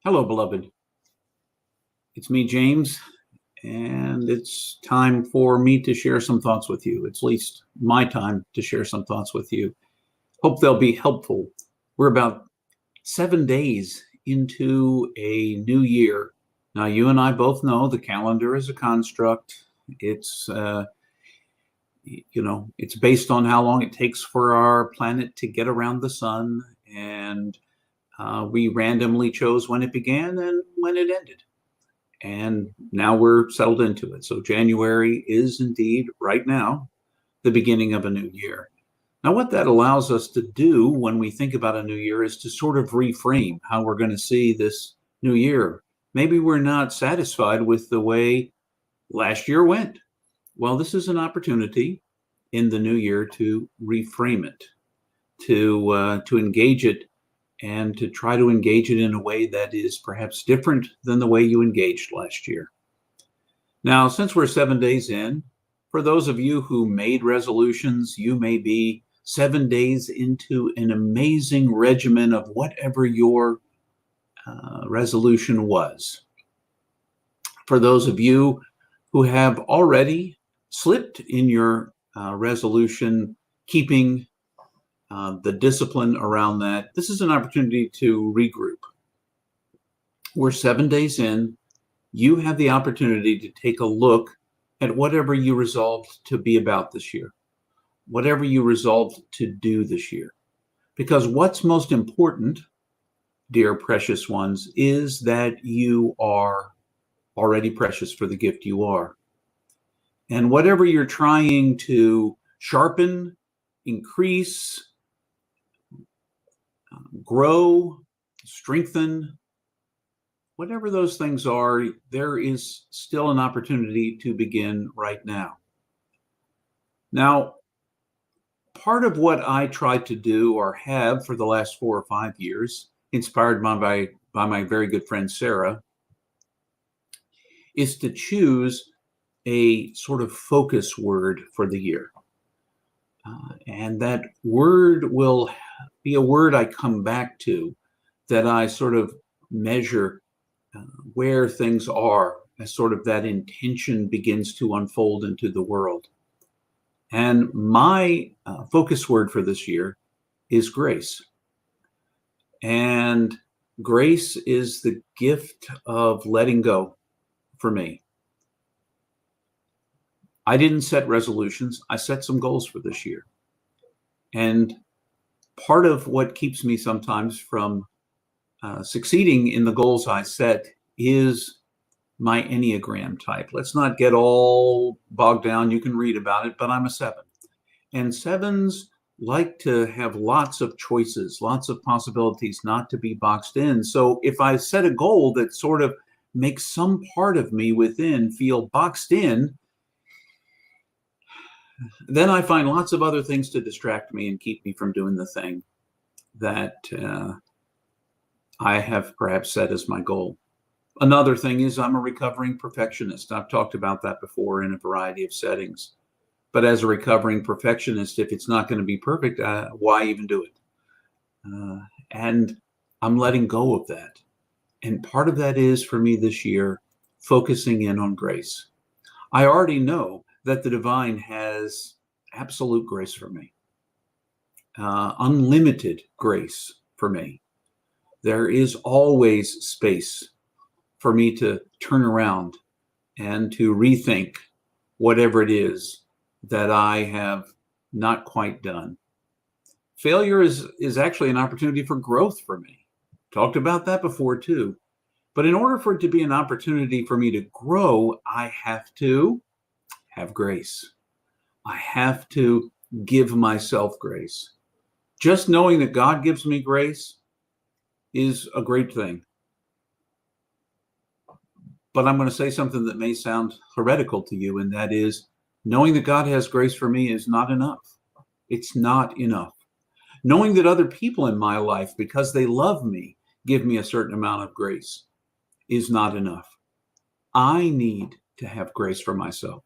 Hello, beloved. It's me, James, and it's time for me to share some thoughts with you. It's at least my time to share some thoughts with you. Hope they'll be helpful. We're about 7 days into a new year. Now, you and I both know the calendar is a construct. It's it's based on how long it takes for our planet to get around the sun, and we randomly chose when it began and when it ended. And now we're settled into it. So January is indeed right now the beginning of a new year. Now, what that allows us to do when we think about a new year is to sort of reframe how we're going to see this new year. Maybe we're not satisfied with the way last year went. Well, this is an opportunity in the new year to reframe it, to engage it, and to try to engage it in a way that is perhaps different than the way you engaged last year. Now, since we're 7 days in, for those of you who made resolutions, you may be 7 days into an amazing regimen of whatever your resolution was. For those of you who have already slipped in your resolution keeping, the discipline around that, this is an opportunity to regroup. We're 7 days in. You have the opportunity to take a look at whatever you resolved to be about this year, whatever you resolved to do this year. Because what's most important, dear precious ones, is that you are already precious for the gift you are. And whatever you're trying to sharpen, increase, grow, strengthen, whatever those things are, there is still an opportunity to begin right now. Now, part of what I tried to do or have for the last 4 or 5 years, inspired by my very good friend Sarah, is to choose a sort of focus word for the year. And that word will be a word I come back to, that I sort of measure where things are as sort of that intention begins to unfold into the world. And my focus word for this year is grace. And grace is the gift of letting go for me. I didn't set resolutions. I set some goals for this year. And part of what keeps me sometimes from succeeding in the goals I set is my Enneagram type. Let's not get all bogged down. You can read about it, but I'm a 7. And 7s like to have lots of choices, lots of possibilities, not to be boxed in. So if I set a goal that sort of makes some part of me within feel boxed in, then I find lots of other things to distract me and keep me from doing the thing that I have perhaps set as my goal. Another thing is I'm a recovering perfectionist. I've talked about that before in a variety of settings. But as a recovering perfectionist, if it's not going to be perfect, why even do it? And I'm letting go of that. And part of that is, for me this year, focusing in on grace. I already know that the divine has absolute grace for me, unlimited grace for me. There is always space for me to turn around and to rethink whatever it is that I have not quite done. Failure is actually an opportunity for growth for me. Talked about that before too. But in order for it to be an opportunity for me to grow, I have to have grace. I have to give myself grace. Just knowing that God gives me grace is a great thing. But I'm going to say something that may sound heretical to you, and that is, knowing that God has grace for me is not enough. It's not enough. Knowing that other people in my life, because they love me, give me a certain amount of grace is not enough. I need to have grace for myself.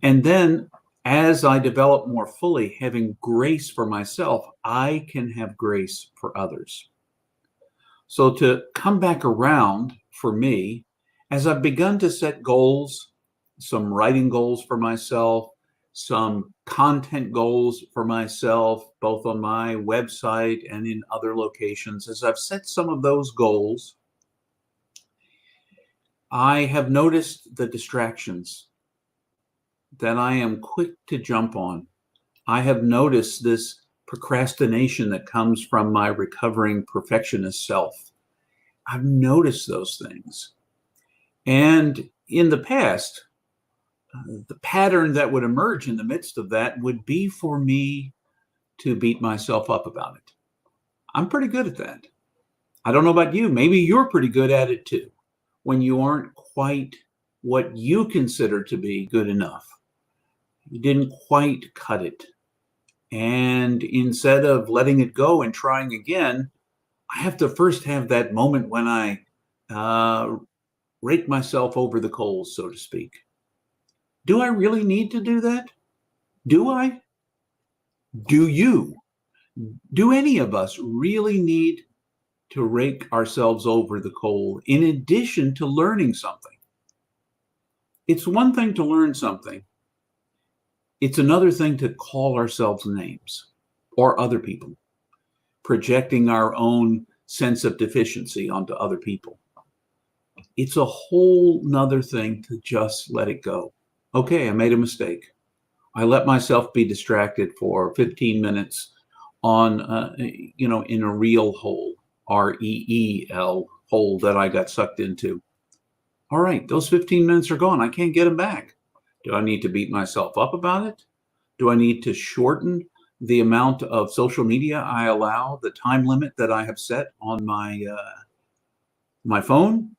And then as I develop more fully, having grace for myself, I can have grace for others. So to come back around for me, as I've begun to set goals, some writing goals for myself, some content goals for myself, both on my website and in other locations, as I've set some of those goals, I have noticed the distractions that I am quick to jump on. I have noticed this procrastination that comes from my recovering perfectionist self. I've noticed those things. And in the past, the pattern that would emerge in the midst of that would be for me to beat myself up about it. I'm pretty good at that. I don't know about you. Maybe you're pretty good at it too. When you aren't quite what you consider to be good enough, you didn't quite cut it. And instead of letting it go and trying again, I have to first have that moment when I rake myself over the coals, so to speak. Do I really need to do that? Do I? Do you? Do any of us really need to rake ourselves over the coal in addition to learning something? It's one thing to learn something. It's another thing to call ourselves names or other people, projecting our own sense of deficiency onto other people. It's a whole nother thing to just let it go. Okay, I made a mistake. I let myself be distracted for 15 minutes on, in a reel hole, REEL hole that I got sucked into. All right, those 15 minutes are gone. I can't get them back. Do I need to beat myself up about it? Do I need to shorten the amount of social media I allow, the time limit that I have set on my phone?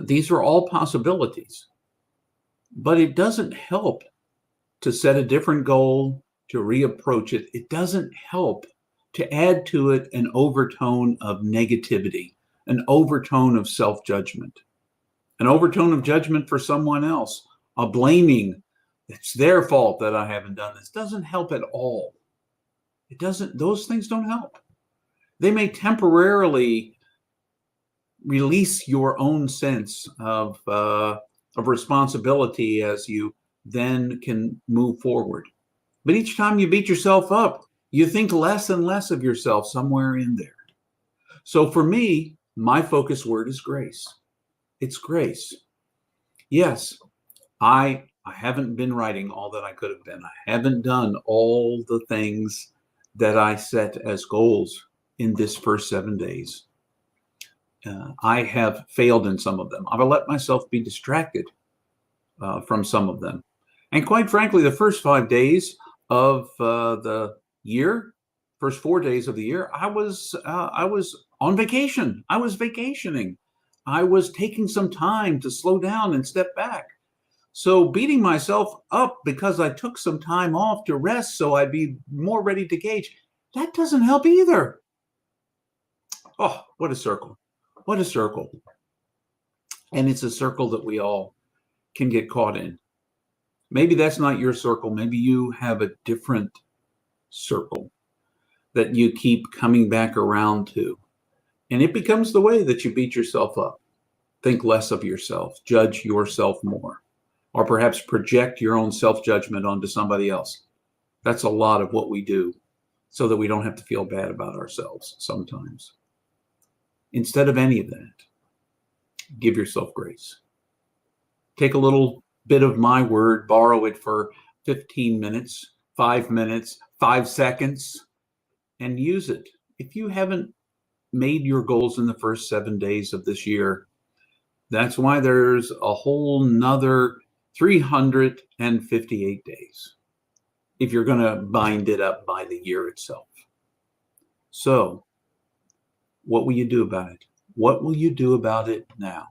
These are all possibilities. But it doesn't help to set a different goal, to reapproach it. It doesn't help to add to it an overtone of negativity, an overtone of self-judgment, an overtone of judgment for someone else, a blaming. It's their fault that I haven't done this. Doesn't help at all. It doesn't, those things don't help. They may temporarily release your own sense of responsibility as you then can move forward. But each time you beat yourself up, you think less and less of yourself somewhere in there. So for me, my focus word is grace. It's grace. Yes, I haven't been writing all that I could have been. I haven't done all the things that I set as goals in this first 7 days. I have failed in some of them. I've let myself be distracted from some of them. And quite frankly, the first 5 days of the year, first 4 days of the year, I was on vacation. I was vacationing. I was taking some time to slow down and step back. So beating myself up because I took some time off to rest so I'd be more ready to gauge, that doesn't help either. Oh, what a circle. What a circle. And it's a circle that we all can get caught in. Maybe that's not your circle. Maybe you have a different circle that you keep coming back around to. And it becomes the way that you beat yourself up. Think less of yourself. Judge yourself more. Or perhaps project your own self-judgment onto somebody else. That's a lot of what we do so that we don't have to feel bad about ourselves sometimes. Instead of any of that, give yourself grace. Take a little bit of my word, borrow it for 15 minutes, 5 minutes, 5 seconds, and use it. If you haven't made your goals in the first 7 days of this year, that's why there's a whole nother 358 days if you're going to bind it up by the year itself. So, what will you do about it? What will you do about it now?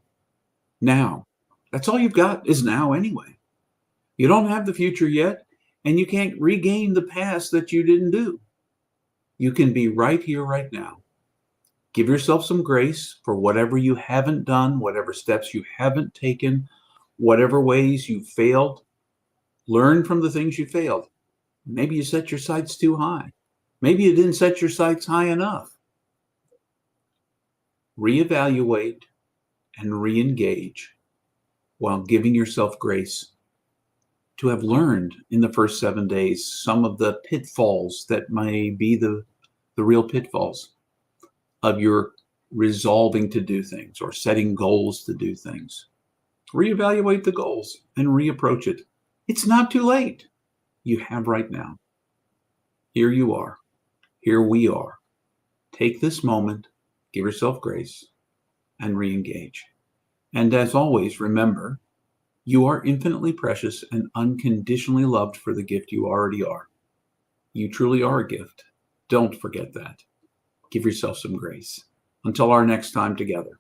Now. That's all you've got is now anyway. You don't have the future yet, and you can't regain the past that you didn't do. You can be right here, right now. Give yourself some grace for whatever you haven't done, whatever steps you haven't taken, whatever ways you failed. Learn from the things you failed. Maybe you set your sights too high. Maybe you didn't set your sights high enough. reevaluate, and re-engage while giving yourself grace to have learned in the first 7 days some of the pitfalls that may be the real pitfalls of your resolving to do things or setting goals to do things. Reevaluate the goals and reapproach it. It's not too late. You have right now. Here you are. Here we are. Take this moment, give yourself grace, and re-engage. And as always, remember, you are infinitely precious and unconditionally loved for the gift you already are. You truly are a gift. Don't forget that. Give yourself some grace. Until our next time together.